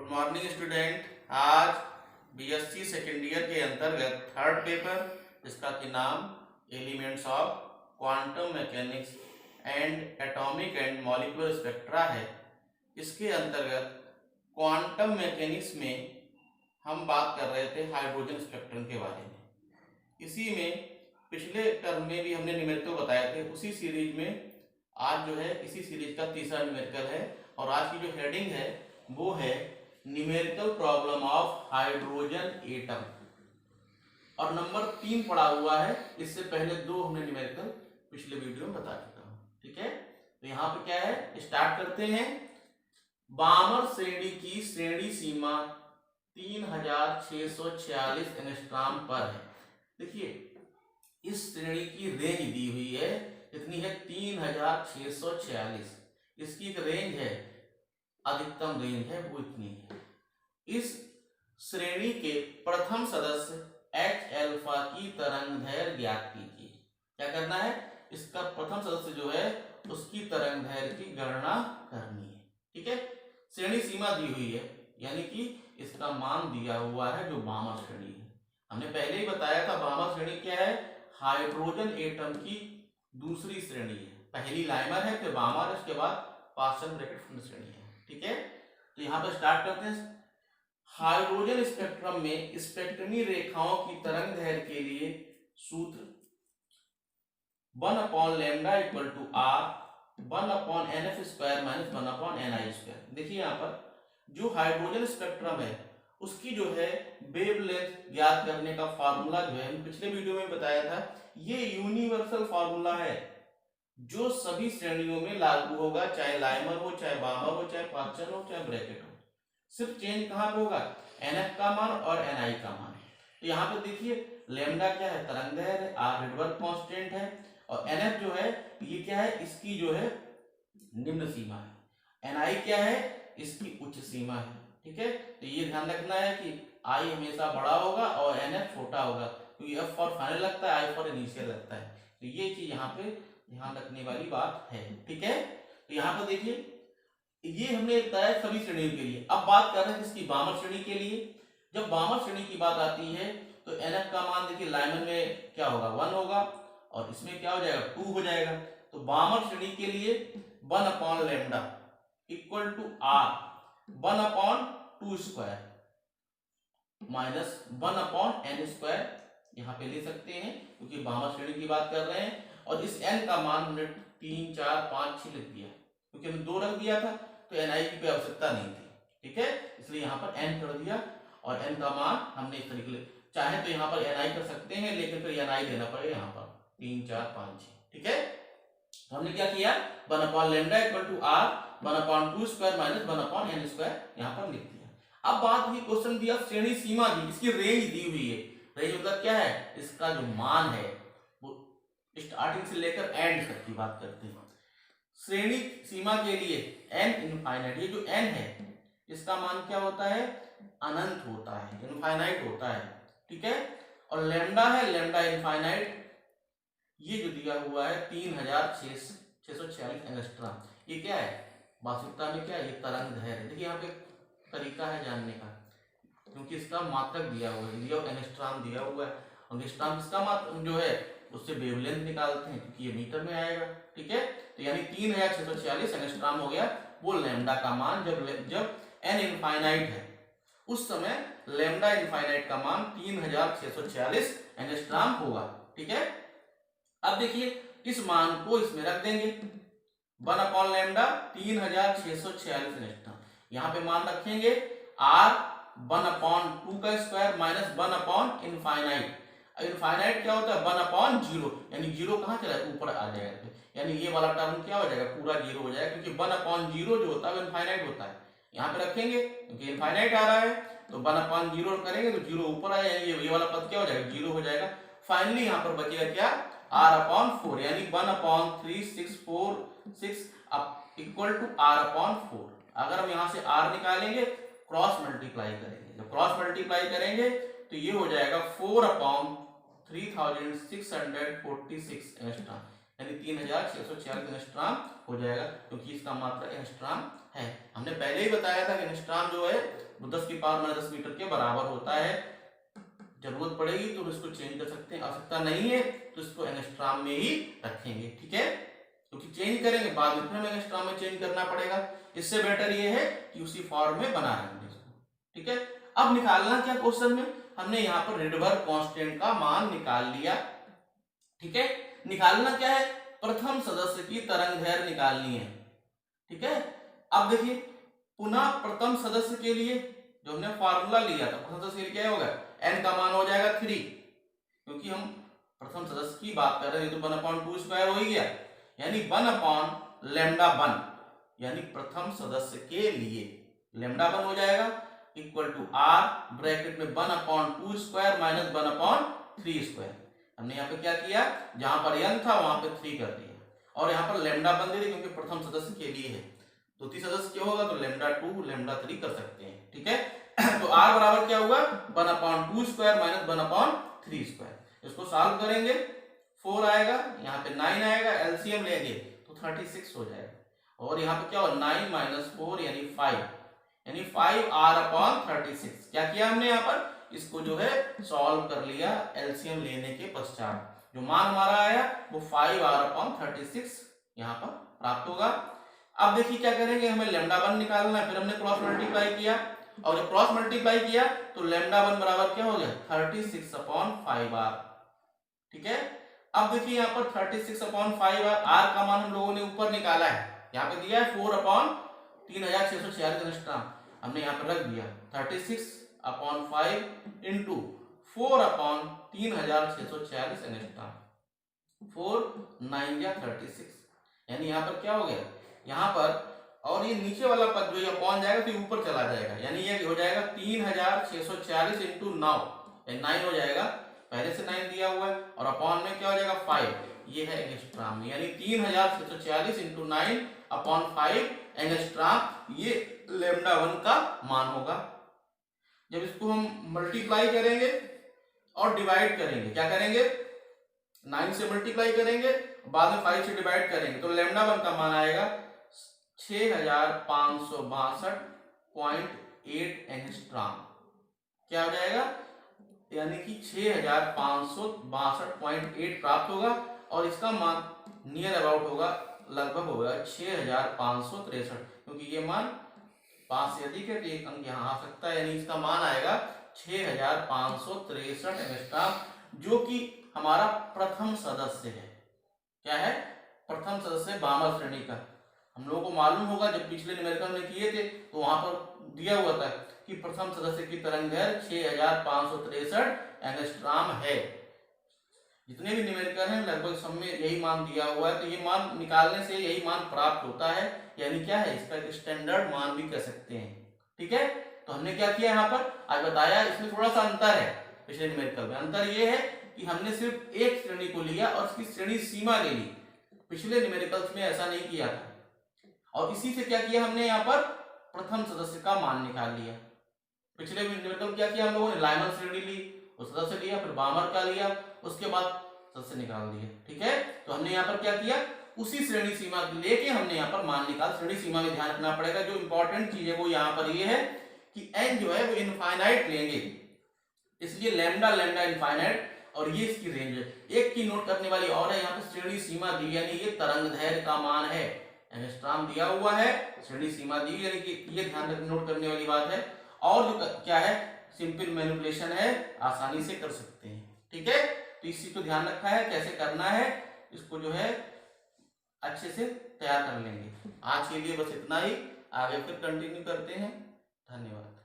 Good morning student. आज BSc second year के अंतर्गत थर्ड पेपर जिसका कि नाम elements of quantum mechanics and atomic and molecular spectra है। इसके अंतर्गत क्वांटम मैकेनिक्स में हम बात कर रहे थे हाइड्रोजन स्पेक्ट्रम के बारे में। इसी में पिछले टर्म में भी हमने न्यूमेरिकल बताए थे। उसी सीरीज में आज जो है इसी सीरीज का तीसरा न्यूमेरिकल है और आज की जो हेडिंग है वो है numerical problem of hydrogen atom और नंबर 3 पड़ा हुआ है। इससे पहले 2 हमने न्यूमेरिकल पिछले वीडियो में बता चुका हूं। ठीक है, तो यहाँ पे क्या है, स्टार्ट करते हैं। बामर श्रेणी की श्रेणी सीमा 3646 एंगस्ट्रॉम पर है। देखिए इस श्रेणी की रेंज दी हुई है, कितनी है, 3646। इसकी एक रेंज है, अधिकतम रेंज है वो इतनी है। इस श्रेणी के प्रथम सदस्य H अल्फा की तरंगदैर्घ्य ज्ञात कीजिए। क्या करना है, इसका प्रथम सदस्य जो है उसकी तरंगदैर्घ्य की गणना करनी है। ठीक है, श्रेणी सीमा दी हुई है यानी कि इसका मान दिया हुआ है जो बामर श्रेणी है। हमने पहले ही बताया था बामर श्रेणी क्या है, हाइड्रोजन एटम की दूसरी श्रेणी है। पहली लाइमर है, फिर बामर, उसके बाद पार्शियल ब्रैकेट श्रेणी है। ठीक है, तो यहाँ पर स्टार्ट करते हैं। हाइड्रोजन स्पेक्ट्रम में स्पेक्ट्रमी रेखाओं की तरंगदैर्घ्य के लिए सूत्र 1/λ = r 1/nf² - 1/ni²। देखिए यहाँ पर जो हाइड्रोजन स्पेक्ट्रम है उसकी जो है वेवलेंथ ज्ञात करने का फार्मूला जो है पिछले वीडियो में बताया था। ये यूनिवर्सल फार्मूला है जो सभी श्रेणियों में लागू होगा, चाहे लाइमर हो, चाहे बामर हो, चाहे पार्शियल हो, चाहे ब्रैकेट हो। सिर्फ चेंज कहां पे होगा, NF का मान और NI का मान। तो यहाँ पे देखिए लैम्डा क्या है, तरंगदैर्घ्य है, R रिडवर्स कांस्टेंट है और NF जो है ये क्या है, इसकी जो है निम्न सीमा है। NI क्या है, इसकी उच्च सीमा है। ठीक है, तो ये ध्यान रखना है कि I हमेशा बड़ा होगा और NF छोटा होगा, क्योंकि F फॉर फाइनल लगता है, I फॉर इनिशियल लगता है। तो ये चीज यहाँ पे ध्यान रखने वाली बात है। ठीक है, तो यहाँ पर देखिए ये हमने बताया सभी श्रेणियों के लिए। अब बात कर रहे हैं किसकी, बामर श्रेणी के लिए। जब बामर श्रेणी की बात आती है तो NF का मान देखिए लाइमर में क्या होगा, 1 होगा और इसमें क्या हो जाएगा, 2 हो जाएगा। तो बामर श्रेणी के लिए 1/λ = r 1/2² - 1/n² यहाँ पे ले सकते हैं, क्योंकि बामर श्रेणी की बात कर रहे हैं। और इस n का मान हमने 3, 4, 5, 6 लिख दिया, क्योंकि हमने 2 रख दिया था तो NI की कोई आवश्यकता नहीं थी। ठीक है, इसलिए यहाँ पर n कर दिया और n का मान हमने इस तरीके चाहे तो यहाँ पर NI कर सकते हैं, लेकिन फिर NI देना पड़ेगा यहाँ पर 3, 4, 5, 6। ठीक है, तो हमने क्या किया, 1/λ = r 1/2² - 1/n² यहाँ पर लिख दिया। अब बात हुई, क्वेश्चन दिया श्रेणी सीमा दी, इसकी रेंज दी हुई है। रेंज मतलब क्या है, इसका जो मान है वो स्टार्टिंग से लेकर एंड तक की बात करते हैं। श्रेणी सीमा के लिए n इनफाइनाइट, ये जो n है इसका मान क्या होता है, अनंत होता है, इनफाइनाइट होता है। ठीक है, और लैम्डा है, लैम्डा इनफाइनाइट, ये जो दिया हुआ है 3646 एंगस्ट्रॉम। ये क्या है, वास्तविकता में क्या है, ये तरंगदैर्घ्य है। देखिए यहाँ पे तरीका है जानने का, क्योंकि इसका मात्रक दिया हुआ है, दिया एंगस्ट्रॉम दिया हुआ है। एंगस्ट्रॉम इसका मात्रक जो है उससे वेवलेंथ निकालते हैं, क्योंकि ये मीटर में आएगा। ठीक है, तो यानी 3646 एंगस्ट्रॉम हो गया वो लैम्डा का मान। जब n इनफाइनाइट है उस समय लैम्डा इनफाइनाइट का मान 3646 एंगस्ट्रॉम होगा। ठीक है, अब देखिए इस मान को इसमें रख देंगे, 1/λ 3646 एंगस्ट्रॉम। यहाँ पे मान रखेंगे r 1/2² - 1/इनफाइनाइट। इनफाइनाइट क्या होता है, 1/0, यानी 0 कहाँ चला जाए, ऊपर आ जाएगा, यानी ये वाला टर्म क्या हो जाएगा, पूरा 0 हो जाएगा, क्योंकि 1/0 जो होता है वो इनफाइनाइट होता है। यहाँ पे रखेंगे क्योंकि इनफाइनाइट आ रहा है, तो 1/0 करेंगे तो 0 ऊपर आ जाएगा, ये वाला पद क्या हो जाएगा, 0 हो जाएगा। फाइनली यहाँ पर बचेगा क्या, r/4, यानी 1/3646 = r/4। अगर हम यहाँ से r निकालेंगे, क्रॉस मल्टीप्लाई करेंगे, जब क्रॉस मल्टीप्लाई करेंगे तो ये हो जाएगा 4/3646 एंगस्ट्रॉम, यानी 3646 एंगस्ट्रॉम हो जाएगा, क्योंकि इसका मात्रा एंगस्ट्रॉम है। हमने पहले ही बताया था कि एंगस्ट्रॉम जो है वो 10 की पावर -10 मीटर के बराबर होता है। जरूरत पड़ेगी तो इसको चेंज कर सकते हैं, आवश्यकता नहीं है तो इसको एंगस्ट्रॉम में ही रखेंगे, ठीक है। क्योंकि चेंज करेंगे बाद में फिर हमें एंगस्ट्रॉम में चेंज करना पड़ेगा। इससे बेटर ये है कि उसी फॉर्म में बना रखेंगे इसको, ठीक है। अब निकालना क्या क्वेश्चन में, हमने यहाँ पर रिडबर्ग कांस्टेंट का मान निकाल लिया, ठीक है। निकालना क्या है, प्रथम सदस्य की तरंग दैर्घ्य निकालनी है, ठीक है। अब देखिए पुनः प्रथम सदस्य के लिए जो हमने फार्मूला लिया था, प्रथम सदस्य के लिए क्या होगा, n का मान हो जाएगा 3, क्योंकि हम प्रथम सदस्य की बात कर रहे हैं, तो 1/2 स्क्वायर हो ही गया, यानी 1/λ1, यानी प्रथम सदस्य के लिए λ1 हो जाएगा इक्वल टू r ब्रैकेट में 1/2 स्क्वायर माइनस 1/3 स्क्वायर। हमने यहाँ पे क्या किया, जहां पर n था वहां पे 3 कर दिया और यहाँ पर λ1 दे दिया क्योंकि प्रथम सदस्य के लिए है। द्वितीय सदस्य क्या होगा, तो λ2 λ3 कर सकते हैं, ठीक है। तो r बराबर क्या हुआ, 1/2 स्क्वायर माइनस 1/3 स्क्वायर। इसको सॉल्व करेंगे 4 आएगा, यहाँ पे 9 आएगा, एलसीएम लेंगे तो 36 हो जाएगा। और यहाँ पे क्या होगा, 9 - 4 यानी 5, यानी 5r/36। क्या किया हमने यहाँ पर, इसको जो है सॉल्व कर लिया एलसीएम लेने के पश्चात। जो मान हमारा आया वो 5r/36 यहाँ पर प्राप्त होगा। अब देखिए क्या करेंगे, हमें λ1 निकालना है, फिर हमने क्रॉस मल्टीप्लाई किया और जब क्रॉस मल्टीप्लाई किया तो λ1 बराबर क्या हो गया, 36/5r, ठीक है। अब देखिए यहाँ पर 36/5r, r का मान हम लोगों ने ऊपर निकाला है, यहाँ पे दिया है 4/3646 एंगस्ट्रॉम, हमने यहाँ पर रख दिया 36/5 इंटू 4/3646 एंगस्ट्रॉम, 4 9 या 36, यानी यहाँ पर क्या हो गया, यहाँ पर और ये नीचे वाला पद जो ये अपॉन जाएगा तो ऊपर चला जाएगा, यानी ये हो जाएगा 3646 इंटू 9, 9 हो जाएगा, पहले से 9 दिया हुआ है, और अपॉन में क्या हो जाएगा 5, ये है एंगस्ट्रॉम, यानी 3646 इंटू 9/5 एंगस्ट्रॉम, ये λ1 का मान होगा। जब इसको हम मल्टीप्लाई करेंगे और डिवाइड करेंगे, क्या करेंगे, 9 से मल्टीप्लाई करेंगे बाद में 5 से डिवाइड करेंगे तो λ1 का मान आएगा 6562.8 एंगस्ट्रॉम, क्या हो जाएगा, यानी कि 6562.8 प्राप्त होगा और इसका मान नियर अबाउट होगा, लगभग होगा 6563, क्योंकि ये मान 5 से अधिक है तो एक अंक यहाँ आ सकता है, यानी इसका मान आएगा 6563 एंगस्ट्रॉम, जो कि हमारा प्रथम सदस्य है। क्या है, प्रथम सदस्य बामर श्रेणी का। हम लोगों को मालूम होगा जब पिछले न्यूमेरिकल में किए थे तो वहां पर दिया हुआ था कि प्रथम सदस्य की तरंग दैर्घ्य 6563 एंगस्ट्रॉम है। जितने भी न्यूमेरिकल हैं लगभग सब में यही मान दिया हुआ है, तो ये मान निकालने से यही मान प्राप्त होता है, यानी क्या है, इसका एक स्टैंडर्ड मान भी कह सकते हैं, ठीक है। तो हमने क्या किया यहाँ पर आज बताया, इसमें थोड़ा सा अंतर है पिछले न्यूमेरिकल में। अंतर ये है कि हमने सिर्फ एक श्रेणी को लिया और उसकी श्रेणी सीमा ले ली, पिछले न्यूमेरिकल्स में ऐसा नहीं किया था। और इसी से क्या किया हमने यहाँ पर प्रथम सदस्य का मान निकाल लिया। पिछले न्यूमेरिकल क्या किया हम लोगों ने, लाइमन श्रेणी ली, उस सदस्य लिया, फिर बामर का लिया, उसके बाद सदस्य निकाल दिया, ठीक है। तो हमने यहाँ पर क्या किया, उसी श्रेणी सीमा लेके हमने यहाँ पर मान निकाल। श्रेणी सीमा में ध्यान रखना पड़ेगा, जो इंपॉर्टेंट चीज है वो यहाँ पर ये है कि n जो है वो इनफाइनाइट लेंगे, इसलिए लैम्डा इनफाइनाइट, और ये इसकी रेंज है। एक की नोट करने वाली और है, यहाँ पे श्रेणी सीमा दी, यानी ये तरंग दैर्घ्य का मान है, एंगस्ट्रॉम दिया हुआ है, श्रेणी सीमा दी, यानी कि ये ध्यान नोट करने वाली बात है। और जो क्या है, सिंपल मैनिपुलेशन है, आसानी से कर सकते हैं, ठीक है। तो इसी को ध्यान रखा है, कैसे करना है इसको जो है अच्छे से तैयार कर लेंगे। आज के लिए बस इतना ही, आगे फिर कंटिन्यू करते हैं। धन्यवाद।